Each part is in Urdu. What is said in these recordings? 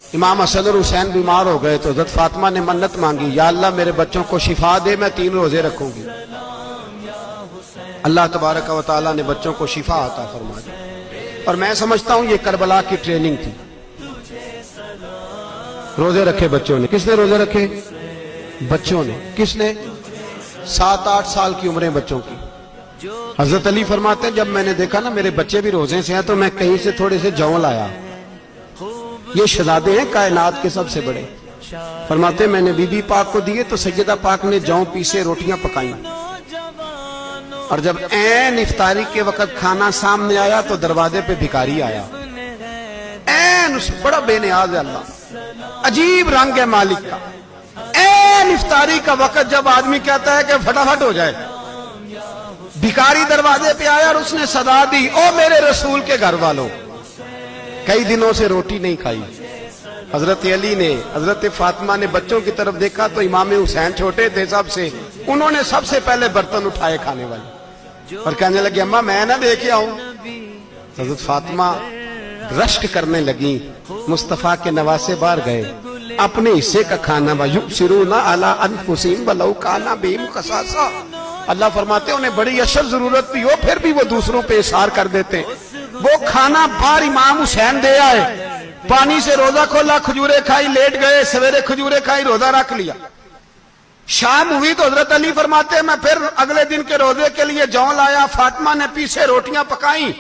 امام حسن اور حسین بیمار ہو گئے تو حضرت فاطمہ نے منت مانگی، یا اللہ میرے بچوں کو شفا دے، میں 3 روزے رکھوں گی۔ اللہ تبارک و تعالیٰ نے بچوں کو شفا عطا فرما دی۔ اور میں سمجھتا ہوں یہ کربلا کی ٹریننگ تھی۔ روزے رکھے بچوں نے۔ کس نے روزے رکھے؟ بچوں نے۔ کس نے؟ 7-8 سال کی عمریں بچوں کی۔ حضرت علی فرماتے ہیں جب میں نے دیکھا نا میرے بچے بھی روزے سے ہیں تو میں کہیں سے تھوڑے سے جوں لایا۔ یہ شہزادے ہیں کائنات کے سب سے بڑے۔ فرماتے ہیں میں نے بی بی پاک کو دیے تو سیدہ پاک نے جوں پیسے روٹیاں پکائیں، اور جب عین افطاری کے وقت کھانا سامنے آیا تو دروازے پہ بھکاری آیا۔ عین بڑا بے نیاز ہے اللہ، عجیب رنگ ہے مالک کا۔ عین افطاری کا وقت جب آدمی کہتا ہے کہ فٹافٹ ہو جائے، بھکاری دروازے پہ آیا اور اس نے صدا دی، او میرے رسول کے گھر والوں، کئی دنوں سے روٹی نہیں کھائی۔ حضرت علی نے، حضرت فاطمہ نے بچوں کی طرف دیکھا تو امام حسین چھوٹے تھے سب سے، انہوں نے سب سے پہلے برتن اٹھائے کھانے والے، اور کہنے لگے اماں میں نہ دے کے آؤں۔ حضرت فاطمہ رشک کرنے لگیں، مصطفیٰ کے نواسے باہر گئے، اپنے حصے کا کھانا وَيُؤْثِرُونَ عَلَىٰ أَنفُسِهِمْ وَلَوْ كَانَ بِهِمْ خَصَاصَةٌ۔ اللہ فرماتے ہیں انہیں بڑی اشد ضرورت بھی ہو پھر بھی وہ دوسروں پہ اثار کر دیتے ہیں۔ وہ کھانا باہر امام حسین دے آئے، پانی سے روزہ کھولا، کھجورے کھائی، لیٹ گئے، سویرے کھجورے کھائی، روزہ رکھ لیا۔ شام ہوئی تو حضرت علی فرماتے ہیں میں پھر اگلے دن کے روزے کے لیے جوں لایا، فاطمہ نے پیچھے روٹیاں پکائیں۔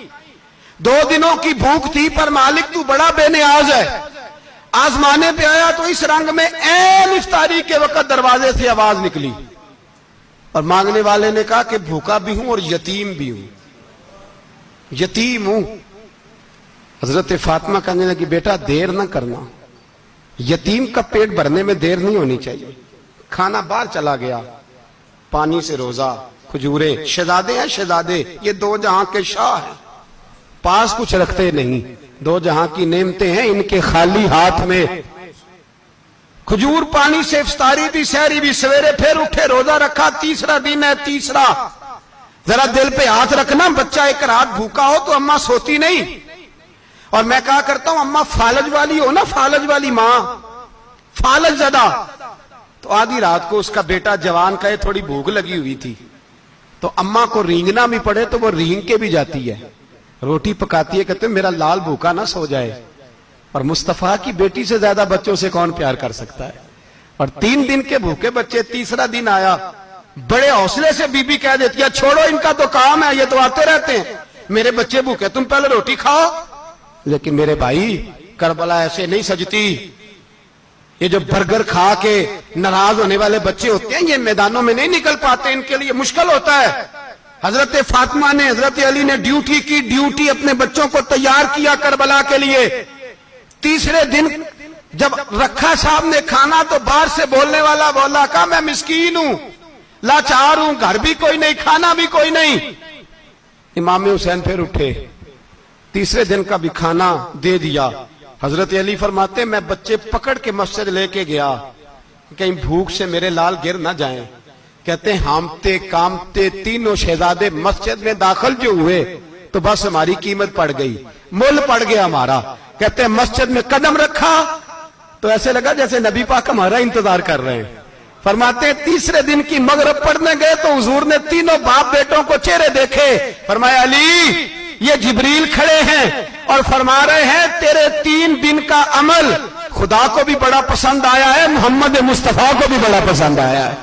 2 دنوں کی بھوک تھی پر مالک تو بڑا بے نیاز ہے، آزمانے پہ آیا تو اس رنگ میں عین افطاری کے وقت دروازے سے آواز نکلی، اور مانگنے والے نے کہا کہ بھوکا بھی ہوں اور یتیم بھی ہوں، یتیم ہوں۔ حضرت فاطمہ کہنے لگی بیٹا دیر نہ کرنا، یتیم کا پیٹ بھرنے میں دیر نہیں ہونی چاہیے۔ کھانا باہر چلا گیا، پانی سے روزہ، کھجورے۔ شہزادے ہیں شہزادے، یہ 2 جہاں کے شاہ ہیں، پاس کچھ رکھتے نہیں، 2 جہاں کی نعمتیں ہیں ان کے خالی ہاتھ میں۔ کھجور پانی سے افطاری بھی، سحری بھی، سویرے پھر اٹھے، روزہ رکھا، تیسرا دن ہے، تیسرا۔ ذرا دل پہ ہاتھ رکھنا، بچہ ایک رات بھوکا ہو تو اماں سوتی نہیں۔ اور میں کہا کرتا ہوں اماں فالج والی ہو نا، فالج والی ماں، فالج زدہ، تو آدھی رات کو اس کا بیٹا جوان کہے تھوڑی بھوک لگی ہوئی تھی، تو اماں کو رینگنا بھی پڑے تو وہ رینگ کے بھی جاتی ہے، روٹی پکاتی ہے، کہتے ہیں میرا لال بھوکا نہ سو جائے۔ اور مصطفیٰ کی بیٹی سے زیادہ بچوں سے کون پیار کر سکتا ہے؟ اور 3 دن کے بھوکے بچے، تیسرا دن آیا، بڑے حوصلے سے بی بی کہہ دیتی ہے چھوڑو ان کا تو کام ہے، یہ تو آتے رہتے ہیں، میرے بچے بھوکے، تم پہلے روٹی کھاؤ۔ لیکن میرے بھائی کربلا ایسے نہیں سجتی۔ یہ جو برگر کھا کے ناراض ہونے والے بچے ہوتے ہیں یہ میدانوں میں نہیں نکل پاتے، ان کے لیے مشکل ہوتا ہے۔ حضرت فاطمہ نے، حضرت علی نے ڈیوٹی کی، ڈیوٹی اپنے بچوں کو تیار کیا کربلا کے لیے۔ تیسرے دن جب رکھا صاحب نے کھانا تو باہر سے بولنے والا بولا کہا میں مسکین ہوں، لاچار ہوں، گھر بھی کوئی نہیں، کھانا بھی کوئی نہیں۔ امام حسین پھر اٹھے، تیسرے دن کا بھی کھانا دے دیا۔ حضرت علی فرماتے ہیں میں بچے پکڑ کے مسجد لے کے گیا، کہیں بھوک سے میرے لال گر نہ جائیں۔ کہتے ہیں ہامتے کامتے تینوں شہزادے مسجد میں داخل جو ہوئے تو بس ہماری قیمت پڑ گئی، مول پڑ گیا ہمارا۔ کہتے ہیں مسجد میں قدم رکھا تو ایسے لگا جیسے نبی پاک ہمارا انتظار کر رہے ہیں۔ فرماتے ہیں تیسرے دن کی مغرب پڑھنے گئے تو حضور نے تینوں باپ بیٹوں کو چہرے دیکھے، فرمایا علی یہ جبریل کھڑے ہیں اور فرما رہے ہیں تیرے 3 دن کا عمل خدا کو بھی بڑا پسند آیا ہے، محمد مصطفیٰ کو بھی بڑا پسند آیا ہے۔